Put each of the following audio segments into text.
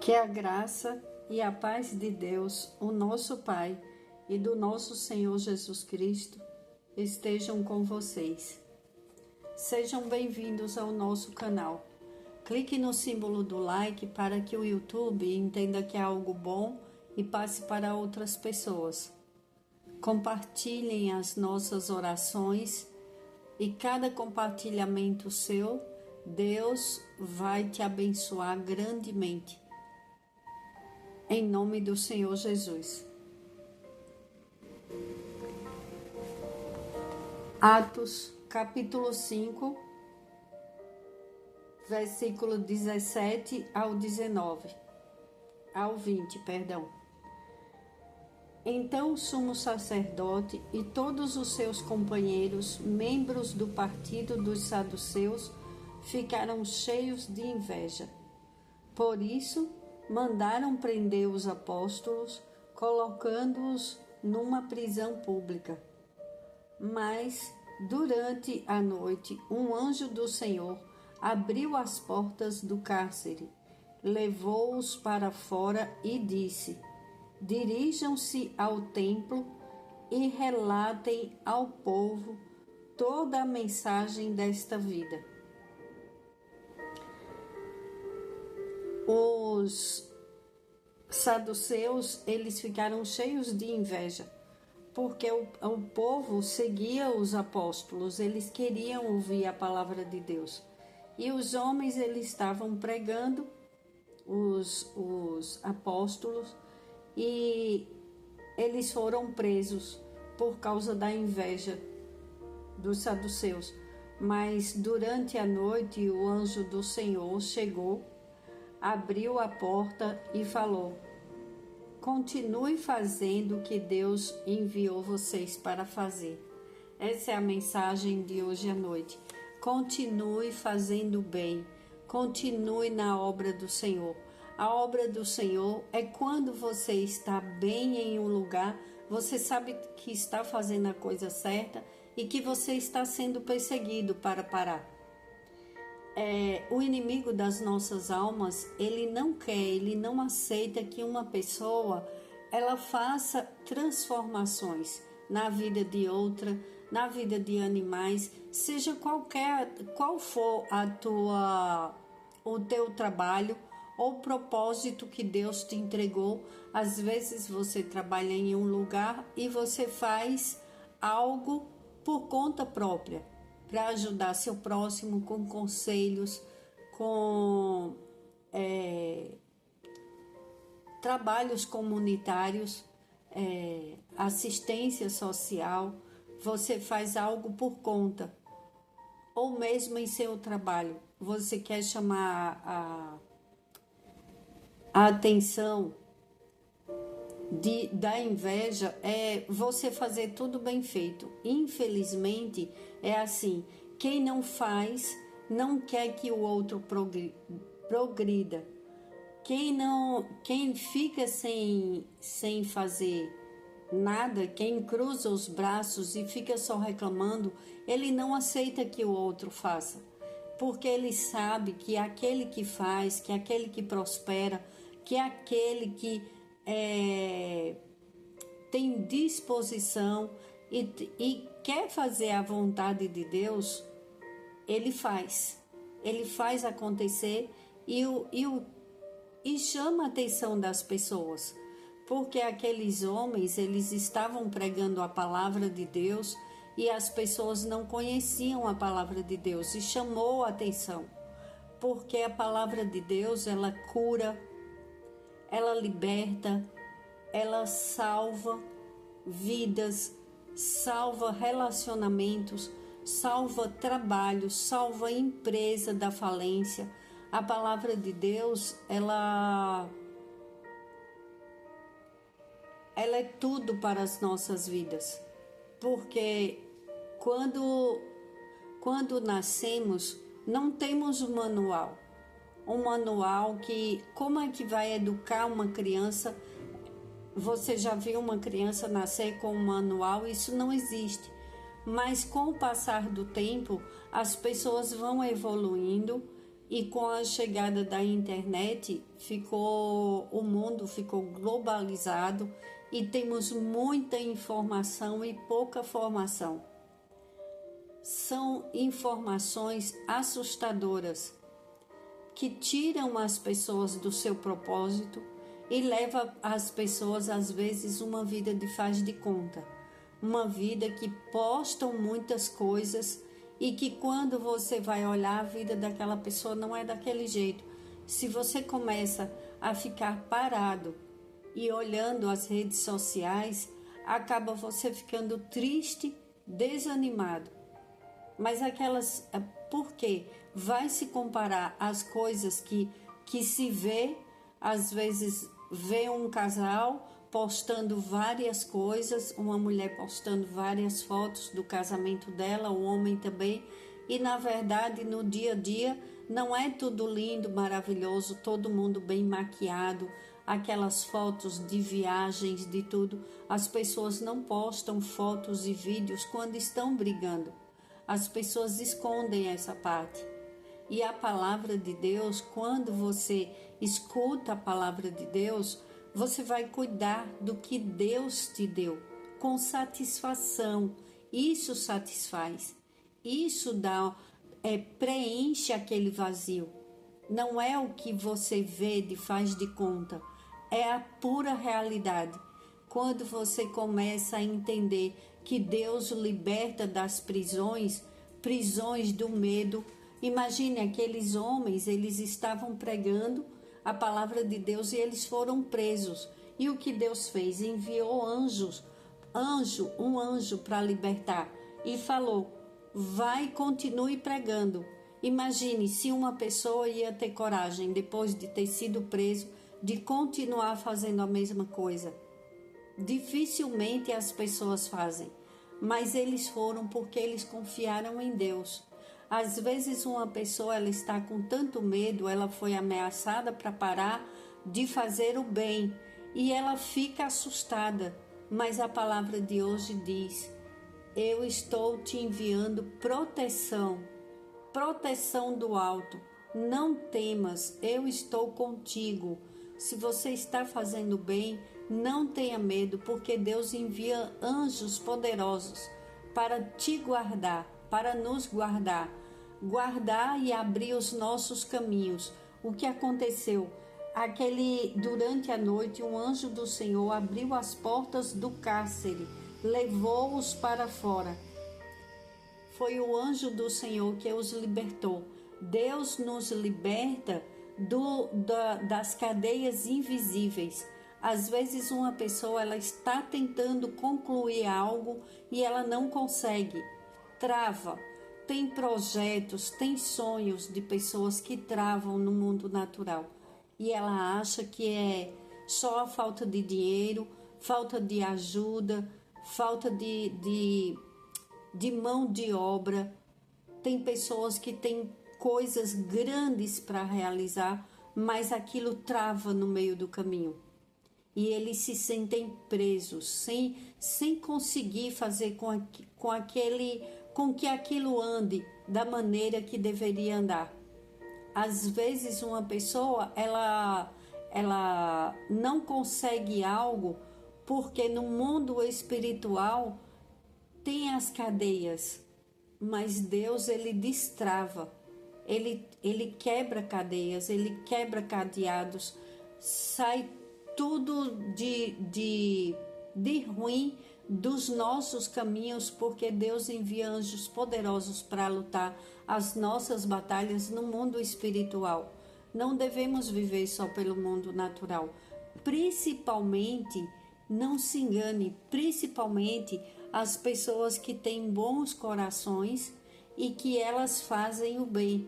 Que a graça e a paz de Deus, o nosso Pai, e do nosso Senhor Jesus Cristo estejam com vocês. Sejam bem-vindos ao nosso canal. Clique no símbolo do like para que o YouTube entenda que é algo bom e passe para outras pessoas. Compartilhem as nossas orações e cada compartilhamento seu, Deus vai te abençoar grandemente. Em nome do Senhor Jesus. Atos, capítulo 5, versículo 17 ao 20, perdão. Então o sumo sacerdote e todos os seus companheiros, membros do partido dos saduceus, ficaram cheios de inveja. Por isso, mandaram prender os apóstolos, colocando-os numa prisão pública. Mas, durante a noite, um anjo do Senhor abriu as portas do cárcere, levou-os para fora e disse: dirijam-se ao templo e relatem ao povo toda a mensagem desta vida. Os saduceus, eles ficaram cheios de inveja, porque o povo seguia os apóstolos, eles queriam ouvir a palavra de Deus. E os homens, eles estavam pregando, os apóstolos, e eles foram presos por causa da inveja dos saduceus. Mas durante a noite, o anjo do Senhor chegou, abriu a porta e falou: continue fazendo o que Deus enviou vocês para fazer. Essa é a mensagem de hoje à noite. Continue fazendo bem, continue na obra do Senhor. A obra do Senhor é quando você está bem em um lugar, você sabe que está fazendo a coisa certa e que você está sendo perseguido para parar. O inimigo das nossas almas, ele não quer, ele não aceita que uma pessoa ela faça transformações na vida de outra, na vida de animais, seja qual for o teu trabalho ou propósito que Deus te entregou. Às vezes você trabalha em um lugar e você faz algo por conta própria, para ajudar seu próximo com conselhos, com trabalhos comunitários, assistência social. Você faz algo por conta, ou mesmo em seu trabalho, você quer chamar a atenção da inveja, é você fazer tudo bem feito. Infelizmente é assim, quem não faz não quer que o outro progrida. Quem fica sem fazer nada, quem cruza os braços e fica só reclamando, ele não aceita que o outro faça, porque ele sabe que aquele que faz, que aquele que prospera, que aquele que tem disposição e quer fazer a vontade de Deus, ele faz acontecer e chama a atenção das pessoas, porque aqueles homens, eles estavam pregando a palavra de Deus e as pessoas não conheciam a palavra de Deus, e chamou a atenção, porque a palavra de Deus, ela cura, ela liberta, ela salva vidas, salva relacionamentos, salva trabalho, salva empresa da falência. A palavra de Deus, ela é tudo para as nossas vidas, porque quando nascemos, não temos um manual que, como é que vai educar uma criança? Você já viu uma criança nascer com um manual? Isso não existe. Mas com o passar do tempo, as pessoas vão evoluindo E com a chegada da internet, o mundo ficou globalizado e temos muita informação e pouca formação. São informações assustadoras que tiram as pessoas do seu propósito e levam as pessoas, às vezes, uma vida de faz de conta. Uma vida que postam muitas coisas e que quando você vai olhar, a vida daquela pessoa não é daquele jeito. Se você começa a ficar parado e olhando as redes sociais, acaba você ficando triste, desanimado. Mas por quê? Vai se comparar as coisas que se vê, às vezes vê um casal postando várias coisas, uma mulher postando várias fotos do casamento dela, o homem também, e na verdade no dia a dia não é tudo lindo, maravilhoso, todo mundo bem maquiado, aquelas fotos de viagens, de tudo. As pessoas não postam fotos e vídeos quando estão brigando. As pessoas escondem essa parte. E a palavra de Deus, quando você escuta a palavra de Deus, você vai cuidar do que Deus te deu, com satisfação. Isso satisfaz. Isso preenche aquele vazio. Não é o que você vê de faz de conta, é a pura realidade. Quando você começa a entender que Deus o liberta das prisões do medo. Imagine aqueles homens, eles estavam pregando a palavra de Deus e eles foram presos. E o que Deus fez? Enviou um anjo para libertar e falou: vai, continue pregando. Imagine se uma pessoa ia ter coragem, depois de ter sido preso, de continuar fazendo a mesma coisa. Dificilmente as pessoas fazem, mas eles foram porque eles confiaram em Deus. Às vezes uma pessoa ela está com tanto medo, ela foi ameaçada para parar de fazer o bem e ela fica assustada, mas a palavra de hoje diz: eu estou te enviando proteção do alto, não temas, eu estou contigo. Se você está fazendo bem, não tenha medo, porque Deus envia anjos poderosos para te guardar, para nos guardar e abrir os nossos caminhos. O que aconteceu? Durante a noite, um anjo do Senhor abriu as portas do cárcere, levou-os para fora. Foi o anjo do Senhor que os libertou. Deus nos liberta das cadeias invisíveis. Às vezes uma pessoa ela está tentando concluir algo e ela não consegue, trava. Tem projetos, tem sonhos de pessoas que travam no mundo natural e ela acha que é só a falta de dinheiro, falta de ajuda, falta de mão de obra. Tem pessoas que têm coisas grandes para realizar, mas aquilo trava no meio do caminho. E eles se sentem presos, sem conseguir fazer com que aquilo ande da maneira que deveria andar. Às vezes uma pessoa ela não consegue algo porque no mundo espiritual tem as cadeias, mas Deus ele destrava. Ele quebra cadeias, ele quebra cadeados, sai tudo de ruim dos nossos caminhos, porque Deus envia anjos poderosos para lutar as nossas batalhas no mundo espiritual. Não devemos viver só pelo mundo natural. Principalmente, não se engane, principalmente as pessoas que têm bons corações e que elas fazem o bem.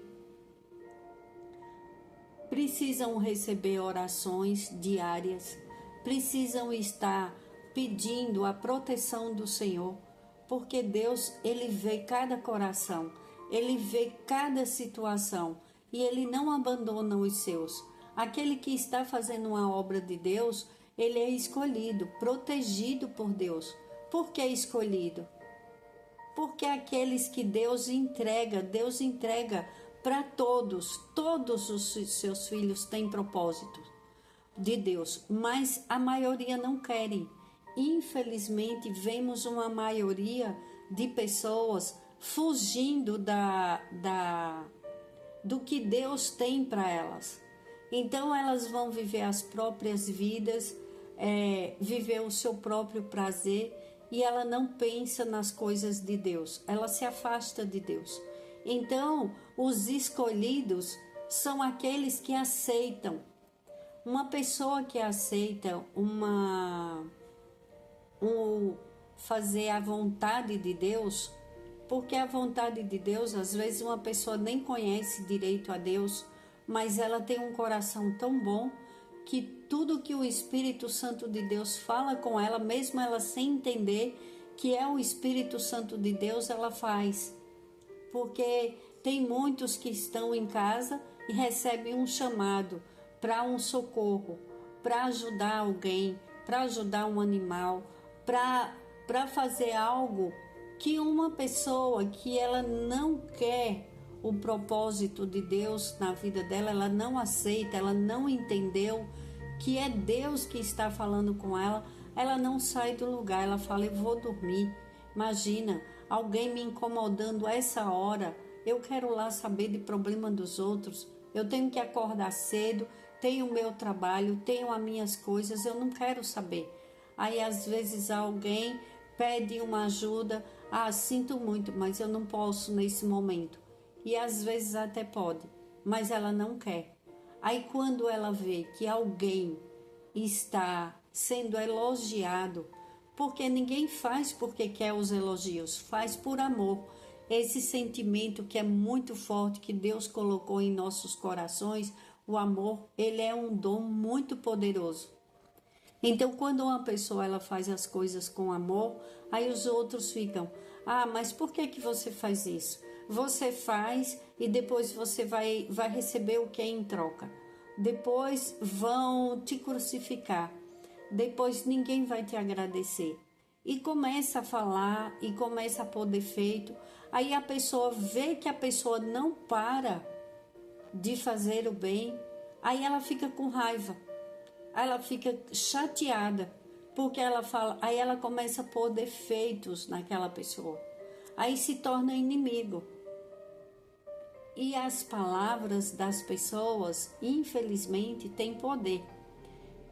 Precisam receber orações diárias, precisam estar pedindo a proteção do Senhor, porque Deus, ele vê cada coração, ele vê cada situação e ele não abandona os seus. Aquele que está fazendo uma obra de Deus, ele é escolhido, protegido por Deus. Por que escolhido? Porque aqueles que Deus entrega para todos os seus filhos têm propósito de Deus, mas a maioria não querem. Infelizmente, vemos uma maioria de pessoas fugindo do que Deus tem para elas. Então, elas vão viver as próprias vidas, viver o seu próprio prazer, e ela não pensa nas coisas de Deus, ela se afasta de Deus. Então, os escolhidos são aqueles que aceitam. Uma pessoa que aceita fazer a vontade de Deus, porque a vontade de Deus, às vezes uma pessoa nem conhece direito a Deus, mas ela tem um coração tão bom que tudo que o Espírito Santo de Deus fala com ela, mesmo ela sem entender que é o Espírito Santo de Deus, ela faz. Porque tem muitos que estão em casa e recebem um chamado para um socorro, para ajudar alguém, para ajudar um animal, para fazer algo que uma pessoa que ela não quer o propósito de Deus na vida dela, ela não aceita, ela não entendeu que é Deus que está falando com ela, ela não sai do lugar, ela fala, eu vou dormir. Imagina, alguém me incomodando a essa hora, eu quero lá saber de problema dos outros, eu tenho que acordar cedo, tenho o meu trabalho, tenho as minhas coisas, eu não quero saber. Aí às vezes alguém pede uma ajuda, sinto muito, mas eu não posso nesse momento. E às vezes até pode, mas ela não quer. Aí quando ela vê que alguém está sendo elogiado, porque ninguém faz porque quer os elogios, faz por amor. Esse sentimento que é muito forte, que Deus colocou em nossos corações, o amor, ele é um dom muito poderoso. Então, quando uma pessoa ela faz as coisas com amor, aí os outros ficam, mas por que você faz isso? Você faz e depois você vai receber o que em troca? Depois vão te crucificar, depois ninguém vai te agradecer. E começa a falar e começa a pôr defeito, aí a pessoa vê que a pessoa não para de fazer o bem, aí ela fica com raiva. Ela fica chateada, porque ela fala, aí ela começa a pôr defeitos naquela pessoa, aí se torna inimigo. E as palavras das pessoas, infelizmente, têm poder.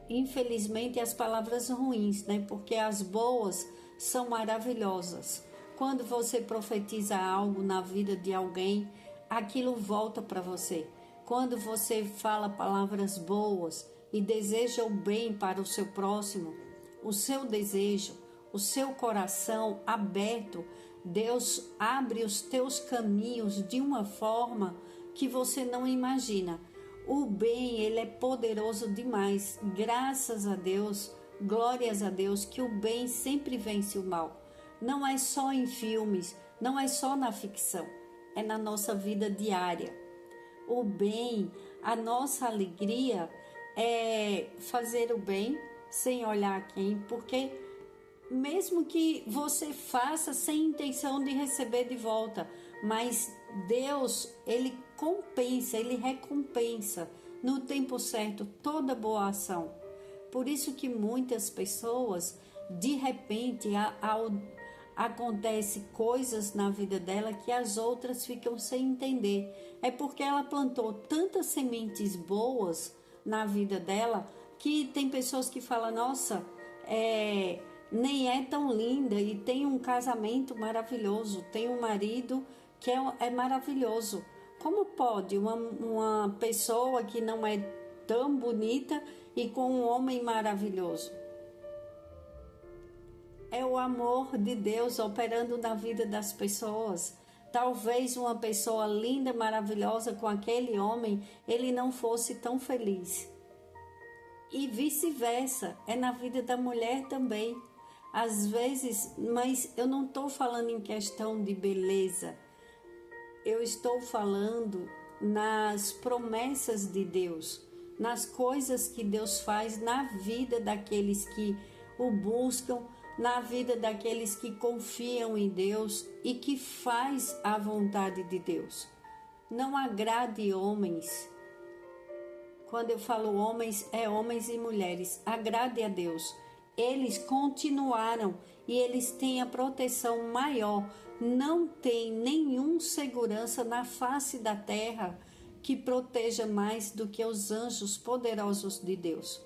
Infelizmente, as palavras ruins, né? Porque as boas são maravilhosas. Quando você profetiza algo na vida de alguém, aquilo volta para você. Quando você fala palavras boas e deseja o bem para o seu próximo, o seu desejo, o seu coração aberto, Deus abre os teus caminhos de uma forma que você não imagina. O bem, ele é poderoso demais. Graças a Deus, glórias a Deus, que o bem sempre vence o mal. Não é só em filmes, não é só na ficção, é na nossa vida diária. O bem, a nossa alegria é fazer o bem sem olhar quem, porque mesmo que você faça sem intenção de receber de volta, mas Deus, ele compensa, ele recompensa no tempo certo toda boa ação. Por isso que muitas pessoas, de repente, acontece coisas na vida dela que as outras ficam sem entender. É porque ela plantou tantas sementes boas na vida dela que tem pessoas que falam, nossa, nem é tão linda e tem um casamento maravilhoso, tem um marido que é maravilhoso. Como pode uma pessoa que não é tão bonita e com um homem maravilhoso? É o amor de Deus operando na vida das pessoas. Talvez uma pessoa linda, maravilhosa com aquele homem, ele não fosse tão feliz. E vice-versa, é na vida da mulher também. Às vezes, mas eu não estou falando em questão de beleza. Eu estou falando nas promessas de Deus, nas coisas que Deus faz na vida daqueles que o buscam, na vida daqueles que confiam em Deus e que faz a vontade de Deus. Não agrade homens. Quando eu falo homens, é homens e mulheres. Agrade a Deus. Eles continuaram e eles têm a proteção maior. Não tem nenhum segurança na face da terra que proteja mais do que os anjos poderosos de Deus.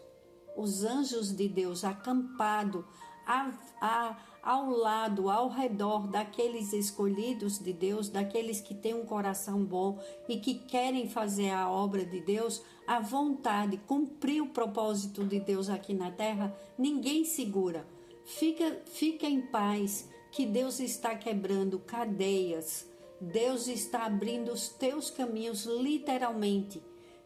Os anjos de Deus acampados ao lado, ao redor daqueles escolhidos de Deus, daqueles que têm um coração bom e que querem fazer a obra de Deus, à vontade, cumprir o propósito de Deus aqui na terra, ninguém segura. Fica em paz, que Deus está quebrando cadeias, Deus está abrindo os teus caminhos literalmente.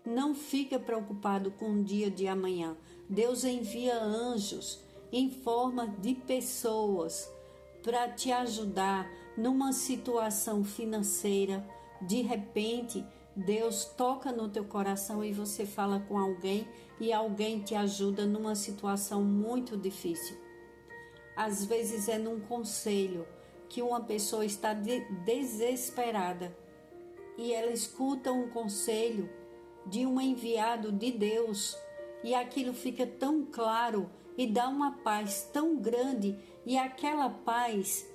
Não fica preocupado com o dia de amanhã. Deus envia anjos em forma de pessoas para te ajudar numa situação financeira. De repente, Deus toca no teu coração e você fala com alguém e alguém te ajuda numa situação muito difícil. Às vezes é num conselho que uma pessoa está desesperada e ela escuta um conselho de um enviado de Deus e aquilo fica tão claro e dá uma paz tão grande, e aquela paz,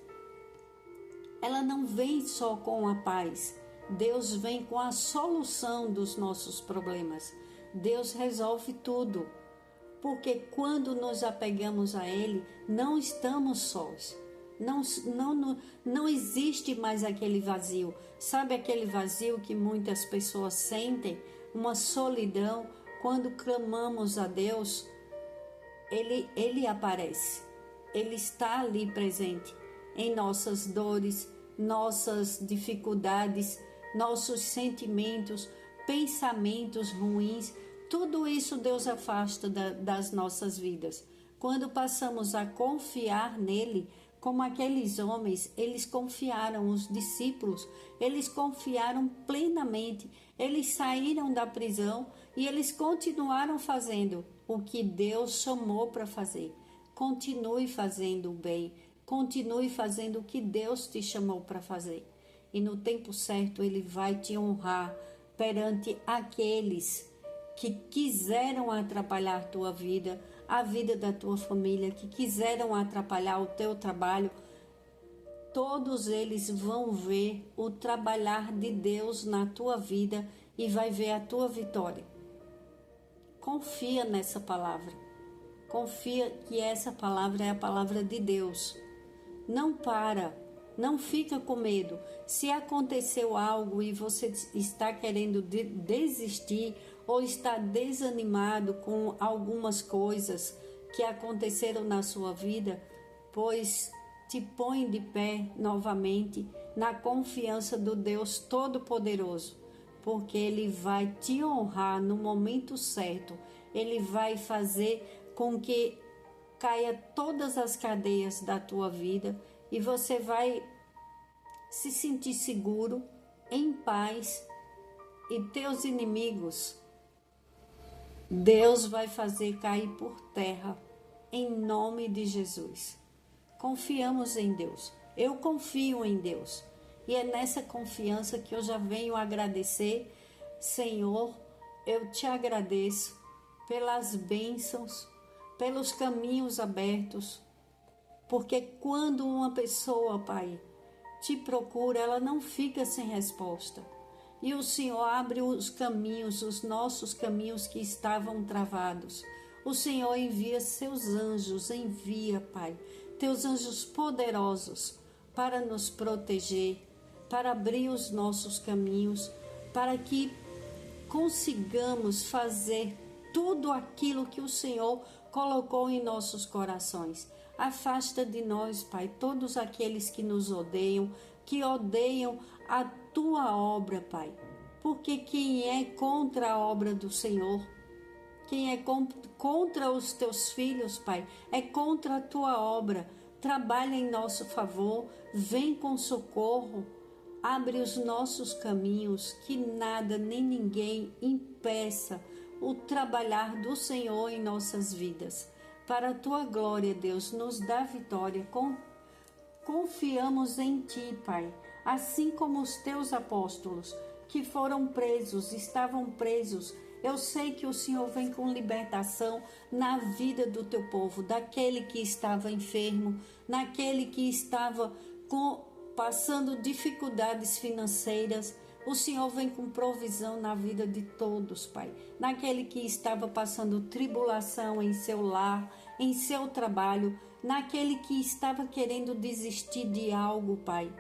ela não vem só com a paz, Deus vem com a solução dos nossos problemas. Deus resolve tudo, porque quando nos apegamos a Ele, não estamos sós. Não existe mais aquele vazio. Sabe aquele vazio que muitas pessoas sentem? Uma solidão. Quando clamamos a Deus, Ele aparece. Ele está ali presente em nossas dores, nossas dificuldades, nossos sentimentos, pensamentos ruins. Tudo isso Deus afasta das nossas vidas. Quando passamos a confiar nele, como aqueles homens, eles confiaram, os discípulos, eles confiaram plenamente. Eles saíram da prisão e eles continuaram fazendo o que Deus chamou para fazer. Continue fazendo o bem, continue fazendo o que Deus te chamou para fazer. E no tempo certo Ele vai te honrar perante aqueles que quiseram atrapalhar a tua vida, a vida da tua família, que quiseram atrapalhar o teu trabalho. Todos eles vão ver o trabalhar de Deus na tua vida e vai ver a tua vitória. Confia nessa palavra. Confia que essa palavra é a palavra de Deus. Não para, não fica com medo. Se aconteceu algo e você está querendo desistir ou está desanimado com algumas coisas que aconteceram na sua vida, pois te põe de pé novamente na confiança do Deus Todo-Poderoso, porque Ele vai te honrar no momento certo. Ele vai fazer com que caia todas as cadeias da tua vida e você vai se sentir seguro, em paz, e teus inimigos Deus vai fazer cair por terra, em nome de Jesus. Confiamos em Deus. Eu confio em Deus. E é nessa confiança que eu já venho agradecer. Senhor, eu te agradeço pelas bênçãos, pelos caminhos abertos. Porque quando uma pessoa, Pai, te procura, ela não fica sem resposta. E o Senhor abre os caminhos, os nossos caminhos que estavam travados. O Senhor envia seus anjos, envia, Pai, teus anjos poderosos para nos proteger, para abrir os nossos caminhos, para que consigamos fazer tudo aquilo que o Senhor colocou em nossos corações. Afasta de nós, Pai, todos aqueles que nos odeiam, que odeiam a tua obra, Pai. Porque quem é contra a obra do Senhor, quem é contra os teus filhos, Pai, é contra a tua obra. Trabalha em nosso favor, vem com socorro, abre os nossos caminhos, que nada nem ninguém impeça o trabalhar do Senhor em nossas vidas. Para a tua glória, Deus, nos dá vitória. Confiamos em ti, Pai, assim como os teus apóstolos, que foram presos, estavam presos. Eu sei que o Senhor vem com libertação na vida do teu povo, daquele que estava enfermo, naquele que estava passando dificuldades financeiras. O Senhor vem com provisão na vida de todos, Pai. Naquele que estava passando tribulação em seu lar, em seu trabalho, naquele que estava querendo desistir de algo, Pai,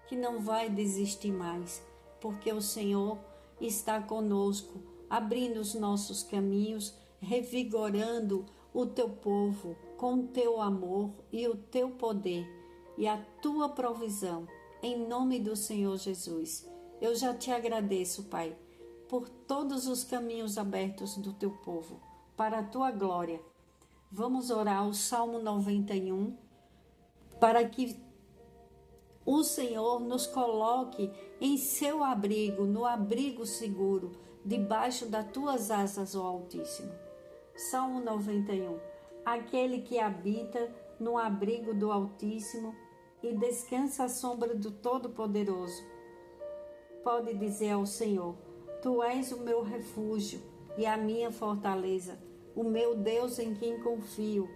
que não vai desistir mais, porque o Senhor está conosco, abrindo os nossos caminhos, revigorando o teu povo com o teu amor e o teu poder e a tua provisão, em nome do Senhor Jesus. Eu já te agradeço, Pai, por todos os caminhos abertos do teu povo, para a tua glória. Vamos orar o Salmo 91, para que o Senhor nos coloque em seu abrigo, no abrigo seguro, debaixo das tuas asas, ó Altíssimo. Salmo 91. Aquele que habita no abrigo do Altíssimo e descansa à sombra do Todo-Poderoso, pode dizer ao Senhor: Tu és o meu refúgio e a minha fortaleza, o meu Deus em quem confio.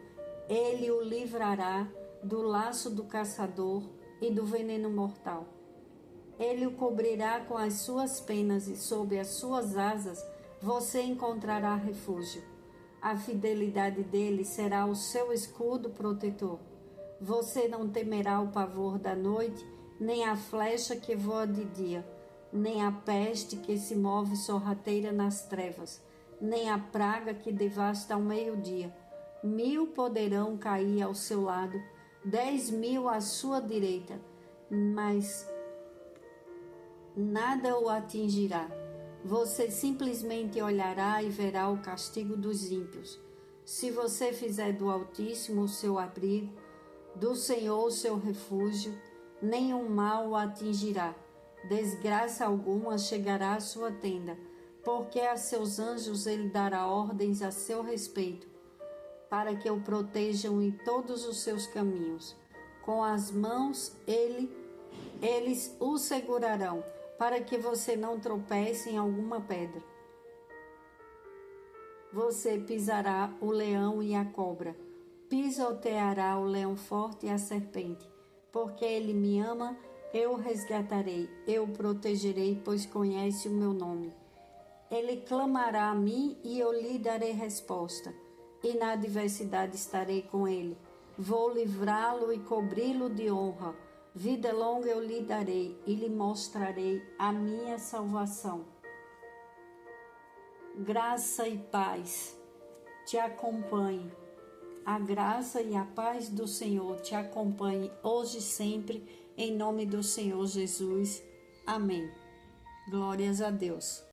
Ele o livrará do laço do caçador e do veneno mortal. Ele o cobrirá com as suas penas e sob as suas asas você encontrará refúgio. A fidelidade dele será o seu escudo protetor. Você não temerá o pavor da noite, nem a flecha que voa de dia, nem a peste que se move sorrateira nas trevas, nem a praga que devasta ao meio-dia. 1000 poderão cair ao seu lado, 10.000 à sua direita, mas nada o atingirá. Você simplesmente olhará e verá o castigo dos ímpios. Se você fizer do Altíssimo o seu abrigo, do Senhor o seu refúgio, nenhum mal o atingirá. Desgraça alguma chegará à sua tenda, porque a seus anjos ele dará ordens a seu respeito, para que o protejam em todos os seus caminhos. Com as mãos eles o segurarão, para que você não tropece em alguma pedra. Você pisará o leão e a cobra, pisoteará o leão forte e a serpente. Porque ele me ama, eu o resgatarei, eu o protegerei, pois conhece o meu nome. Ele clamará a mim e eu lhe darei resposta, e na adversidade estarei com ele. Vou livrá-lo e cobri-lo de honra. Vida longa eu lhe darei e lhe mostrarei a minha salvação. Graça e paz te acompanhe. A graça e a paz do Senhor te acompanhe hoje e sempre, em nome do Senhor Jesus. Amém. Glórias a Deus.